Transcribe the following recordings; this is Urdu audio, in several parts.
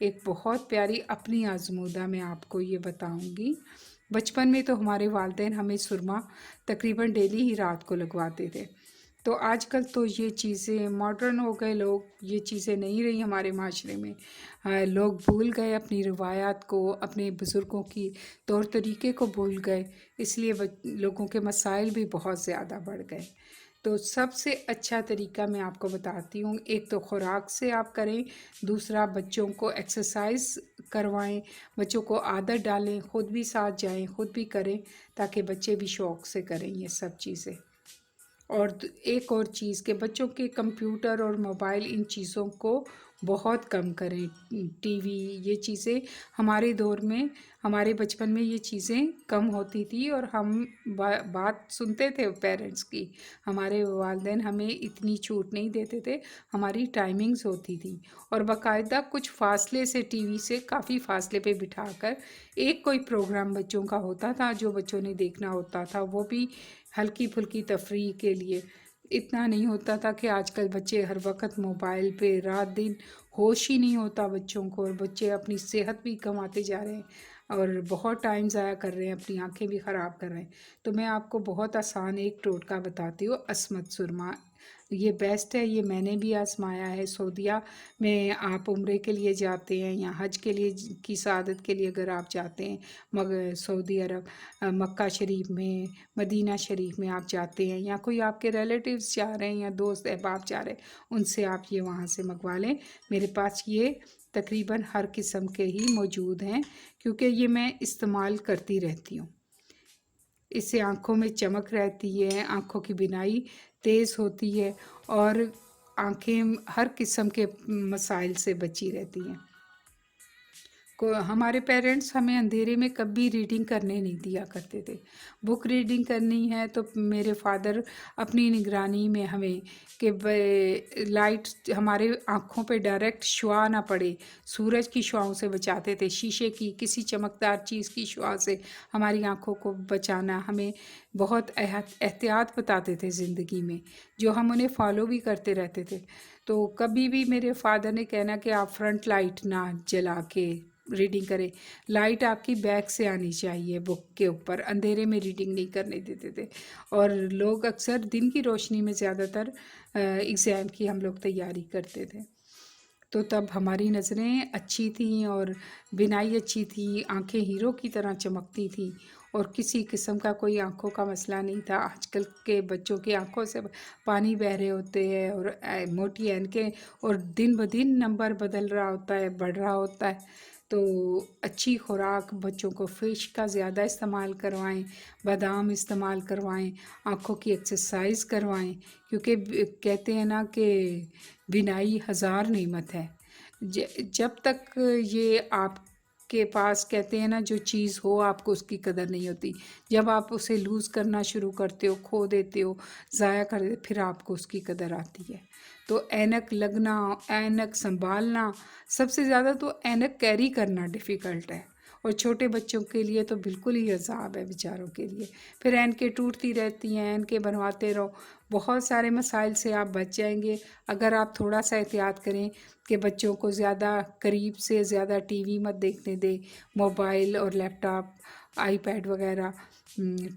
ایک بہت پیاری اپنی آزمودہ میں آپ کو یہ بتاؤں گی۔ بچپن میں تو ہمارے والدین ہمیں سرما تقریباً ڈیلی ہی رات کو لگواتے تھے، تو آج کل تو یہ چیزیں ماڈرن ہو گئے، لوگ یہ چیزیں نہیں رہی ہمارے معاشرے میں۔ لوگ بھول گئے اپنی روایات کو، اپنے بزرگوں کی طور طریقے کو بھول گئے، اس لیے لوگوں کے مسائل بھی بہت زیادہ بڑھ گئے۔ تو سب سے اچھا طریقہ میں آپ کو بتاتی ہوں، ایک تو خوراک سے آپ کریں، دوسرا بچوں کو ایکسرسائز کروائیں، بچوں کو عادت ڈالیں، خود بھی ساتھ جائیں، خود بھی کریں، تاکہ بچے بھی شوق سے کریں یہ سب چیزیں۔ اور ایک اور چیز کہ بچوں کے کمپیوٹر اور موبائل ان چیزوں کو بہت کم کریں، ٹی وی، یہ چیزیں ہمارے دور میں، ہمارے بچپن میں یہ چیزیں کم ہوتی تھی، اور ہم بات سنتے تھے پیرنٹس کی، ہمارے والدین ہمیں اتنی چھوٹ نہیں دیتے تھے، ہماری ٹائمنگز ہوتی تھی، اور باقاعدہ کچھ فاصلے سے ٹی وی سے کافی فاصلے پہ بٹھا کر ایک کوئی پروگرام بچوں کا ہوتا تھا جو بچوں نے دیکھنا ہوتا تھا، وہ بھی ہلکی پھلکی تفریح کے لیے۔ اتنا نہیں ہوتا تھا کہ آج کل بچے ہر وقت موبائل پہ رات دن، ہوش ہی نہیں ہوتا بچوں کو، اور بچے اپنی صحت بھی کماتے جا رہے ہیں اور بہت ٹائم ضائع کر رہے ہیں، اپنی آنکھیں بھی خراب کر رہے ہیں۔ تو میں آپ کو بہت آسان ایک ٹوٹکا بتاتی ہوں، عصمت سرما، یہ بیسٹ ہے، یہ میں نے بھی آزمایا ہے۔ سعودیہ میں آپ عمرے کے لیے جاتے ہیں یا حج کے لیے کی سعادت کے لیے اگر آپ جاتے ہیں، مگر سعودی عرب، مکہ شریف میں، مدینہ شریف میں آپ جاتے ہیں، یا کوئی آپ کے ریلیٹیوز جا رہے ہیں یا دوست احباب جا رہے ہیں، ان سے آپ یہ وہاں سے منگوا لیں۔ میرے پاس یہ تقریباً ہر قسم کے ہی موجود ہیں، کیونکہ یہ میں استعمال کرتی رہتی ہوں۔ اس سے آنکھوں میں چمک رہتی ہے، آنکھوں کی بینائی تیز ہوتی ہے، اور آنکھیں ہر قسم کے مسائل سے بچی رہتی ہیں۔ ہمارے پیرنٹس ہمیں اندھیرے میں کبھی ریڈنگ کرنے نہیں دیا کرتے تھے۔ بک ریڈنگ کرنی ہے تو میرے فادر اپنی نگرانی میں ہمیں، کہ لائٹ ہمارے آنکھوں پہ ڈائریکٹ شعاع نہ پڑے، سورج کی شعاؤں سے بچاتے تھے، شیشے کی کسی چمکدار چیز کی شعاع سے ہماری آنکھوں کو بچانا، ہمیں بہت احتیاط بتاتے تھے زندگی میں، جو ہم انہیں فالو بھی کرتے رہتے تھے۔ تو کبھی بھی میرے فادر نے کہنا کہ آپ فرنٹ لائٹ نہ جلا کے ریڈنگ کریں، لائٹ آپ کی بیک سے آنی چاہیے بک کے اوپر، اندھیرے میں ریڈنگ نہیں کرنے دیتے تھے۔ اور لوگ اکثر دن کی روشنی میں زیادہ تر ایگزام کی ہم لوگ تیاری کرتے تھے، تو تب ہماری نظریں اچھی تھیں اور بینائی اچھی تھی، آنکھیں ہیرو کی طرح چمکتی تھیں، اور کسی قسم کا کوئی آنکھوں کا مسئلہ نہیں تھا۔ آج کل کے بچوں کی آنکھوں سے پانی بہہ رہے ہوتے ہیں، اور موٹی اینکیں، اور دن بدن نمبر بدل رہا ہوتا ہے، بڑھ رہا ہوتا ہے۔ تو اچھی خوراک، بچوں کو فش کا زیادہ استعمال کروائیں، بادام استعمال کروائیں، آنکھوں کی ایکسرسائز کروائیں، کیونکہ کہتے ہیں نا کہ بینائی ہزار نعمت ہے۔ جب تک یہ آپ کے پاس، کہتے ہیں نا، جو چیز ہو آپ کو اس کی قدر نہیں ہوتی، جب آپ اسے لوز کرنا شروع کرتے ہو، کھو دیتے ہو، ضائع کر دیتے، پھر آپ کو اس کی قدر آتی ہے۔ تو اینک لگنا، اینک سنبھالنا، سب سے زیادہ تو اینک کیری کرنا ڈیفیکلٹ ہے، اور چھوٹے بچوں کے لیے تو بالکل ہی عذاب ہے بیچاروں کے لیے۔ پھر اینکیں ٹوٹتی رہتی ہیں، اینکیں بنواتے رہو، بہت سارے مسائل سے آپ بچ جائیں گے اگر آپ تھوڑا سا احتیاط کریں کہ بچوں کو زیادہ قریب سے زیادہ ٹی وی مت دیکھنے دیں، موبائل اور لیپ ٹاپ، آئی پیڈ وغیرہ،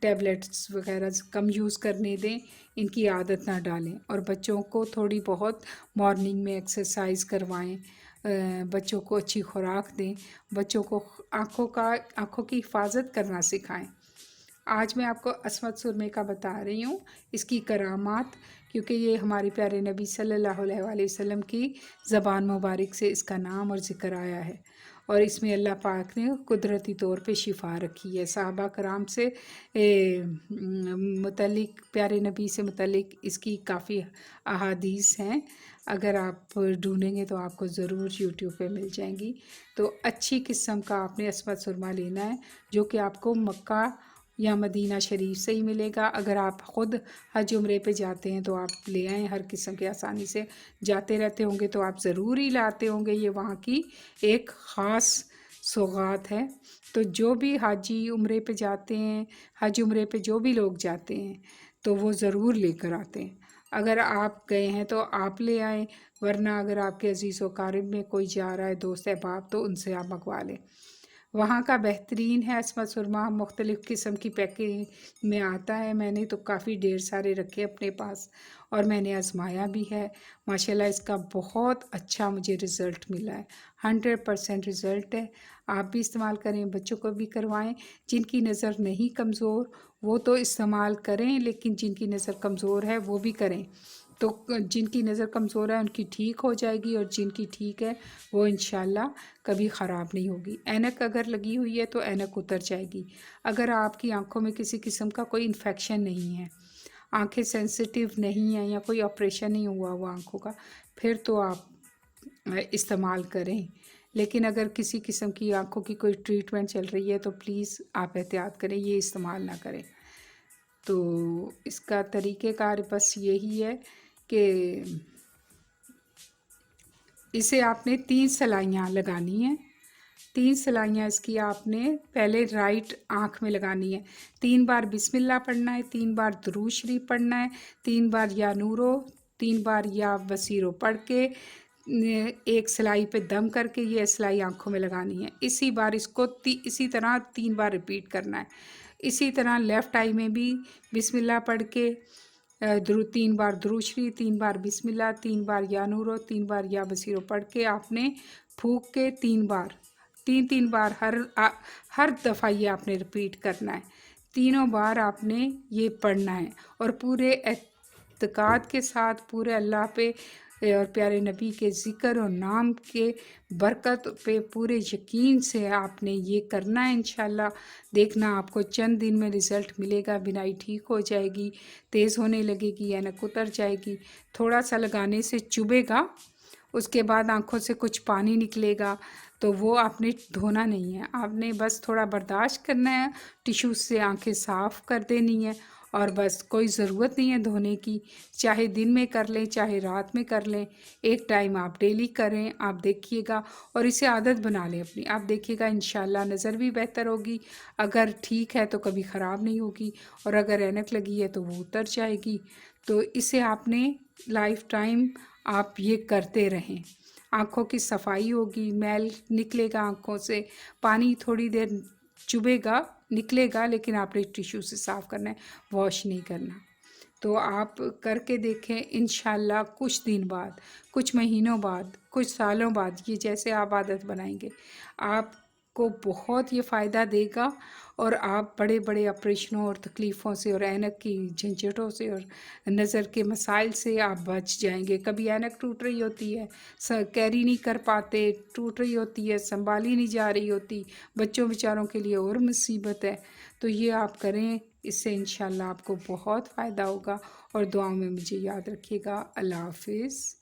ٹیبلیٹس وغیرہ کم یوز کرنے دیں، ان کی عادت نہ ڈالیں، اور بچوں کو تھوڑی بہت مارننگ میں ایکسرسائز کروائیں، بچوں کو اچھی خوراک دیں، بچوں کو آنکھوں کی حفاظت کرنا سکھائیں۔ آج میں آپ کو عصمت سرمے کا بتا رہی ہوں، اس کی کرامات، کیونکہ یہ ہمارے پیارے نبی صلی اللہ علیہ وآلہ وسلم کی زبان مبارک سے اس کا نام اور ذکر آیا ہے، اور اس میں اللہ پاک نے قدرتی طور پہ شفا رکھی ہے۔ صحابہ کرام سے متعلق، پیارے نبی سے متعلق اس کی کافی احادیث ہیں، اگر آپ ڈھونڈیں گے تو آپ کو ضرور یوٹیوب پہ مل جائیں گی۔ تو اچھی قسم کا آپ نے عصمت سرما لینا ہے، جو کہ آپ کو مکہ یا مدینہ شریف سے ہی ملے گا۔ اگر آپ خود حج عمرے پہ جاتے ہیں تو آپ لے آئیں، ہر قسم کے، آسانی سے جاتے رہتے ہوں گے تو آپ ضرور ہی لاتے ہوں گے، یہ وہاں کی ایک خاص سوغات ہے۔ تو جو بھی حاجی عمرے پہ جاتے ہیں، حج عمرے پہ جو بھی لوگ جاتے ہیں تو وہ ضرور لے کر آتے ہیں۔ اگر آپ گئے ہیں تو آپ لے آئیں، ورنہ اگر آپ کے عزیز و اقارب میں کوئی جا رہا ہے، دوست احباب، تو ان سے آپ منگوا لیں۔ وہاں کا بہترین ہے عصمت سرما، مختلف قسم کی پیکنگ میں آتا ہے۔ میں نے تو کافی ڈھیر سارے رکھے اپنے پاس اور میں نے آزمایا بھی ہے۔ ماشاءاللہ اس کا بہت اچھا مجھے رزلٹ ملا ہے، 100% رزلٹ ہے۔ آپ بھی استعمال کریں، بچوں کو بھی کروائیں۔ جن کی نظر نہیں کمزور وہ تو استعمال کریں، لیکن جن کی نظر کمزور ہے وہ بھی کریں۔ تو جن کی نظر کمزور ہے ان کی ٹھیک ہو جائے گی، اور جن کی ٹھیک ہے وہ انشاءاللہ کبھی خراب نہیں ہوگی۔ اینک اگر لگی ہوئی ہے تو اینک اتر جائے گی۔ اگر آپ کی آنکھوں میں کسی قسم کا کوئی انفیکشن نہیں ہے، آنکھیں سینسیٹیو نہیں ہیں، یا کوئی آپریشن نہیں ہوا ہوا آنکھوں کا، پھر تو آپ استعمال کریں۔ لیکن اگر کسی قسم کی آنکھوں کی کوئی ٹریٹمنٹ چل رہی ہے تو پلیز آپ احتیاط کریں، یہ استعمال نہ کریں۔ تو اس کا طریقہ کار بس یہی ہے کہ اسے آپ نے 3 سلائیاں لگانی ہیں۔ 3 سلائیاں اس کی آپ نے پہلے رائٹ آنکھ میں لگانی ہے۔ 3 بار بسم اللہ پڑھنا ہے، 3 بار درود شریف پڑھنا ہے، 3 بار یا نورو، 3 بار یا بصیرو پڑھ کے ایک سلائی پہ دم کر کے یہ سلائی آنکھوں میں لگانی ہے۔ اسی بار اس کو اسی طرح 3 بار ریپیٹ کرنا ہے۔ اسی طرح لیفٹ آئی میں بھی بسم اللہ پڑھ کے 3 بار درود شریف، 3 بار بسم اللہ، 3 بار یا نورو، 3 بار یا بصیرو پڑھ کے آپ نے پھونک کے 3 بار، 3 بار ہر دفعہ یہ آپ نے ریپیٹ کرنا ہے۔ تینوں بار آپ نے یہ پڑھنا ہے، اور پورے اعتقاد کے ساتھ، پورے اللہ پہ اور پیارے نبی کے ذکر اور نام کے برکت پہ پورے یقین سے آپ نے یہ کرنا ہے۔ انشاءاللہ دیکھنا آپ کو چند دن میں رزلٹ ملے گا، بینائی ٹھیک ہو جائے گی، تیز ہونے لگے گی، اینک اتر جائے گی۔ تھوڑا سا لگانے سے چبھے گا، اس کے بعد آنکھوں سے کچھ پانی نکلے گا، تو وہ آپ نے دھونا نہیں ہے، آپ نے بس تھوڑا برداشت کرنا ہے، ٹیشو سے آنکھیں صاف کر دینی ہے، اور بس کوئی ضرورت نہیں ہے دھونے کی۔ چاہے دن میں کر لیں، چاہے رات میں کر لیں، ایک ٹائم آپ ڈیلی کریں، آپ دیکھیے گا، اور اسے عادت بنا لیں اپنی، آپ دیکھیے گا انشاءاللہ نظر بھی بہتر ہوگی۔ اگر ٹھیک ہے تو کبھی خراب نہیں ہوگی، اور اگر اینک لگی ہے تو وہ اتر جائے گی۔ تو اسے آپ نے لائف ٹائم آپ یہ کرتے رہیں۔ آنکھوں کی صفائی ہوگی، میل نکلے گا آنکھوں سے، پانی تھوڑی دیر چبھے گا، نکلے گا، لیکن آپ نے ٹیشو سے صاف کرنا ہے، واش نہیں کرنا۔ تو آپ کر کے دیکھیں، انشاءاللہ کچھ دن بعد، کچھ مہینوں بعد، کچھ سالوں بعد، یہ جیسے آپ عادت بنائیں گے آپ کو بہت یہ فائدہ دے گا، اور آپ بڑے بڑے آپریشنوں اور تکلیفوں سے اور اینک کی جھنجھٹوں سے اور نظر کے مسائل سے آپ بچ جائیں گے۔ کبھی اینک ٹوٹ رہی ہوتی ہے، کیری نہیں کر پاتے، ٹوٹ رہی ہوتی ہے، سنبھالی نہیں جا رہی ہوتی، بچوں بیچاروں کے لیے اور مصیبت ہے۔ تو یہ آپ کریں، اس سے انشاءاللہ آپ کو بہت فائدہ ہوگا، اور دعاؤں میں مجھے یاد رکھیے گا۔ اللہ حافظ۔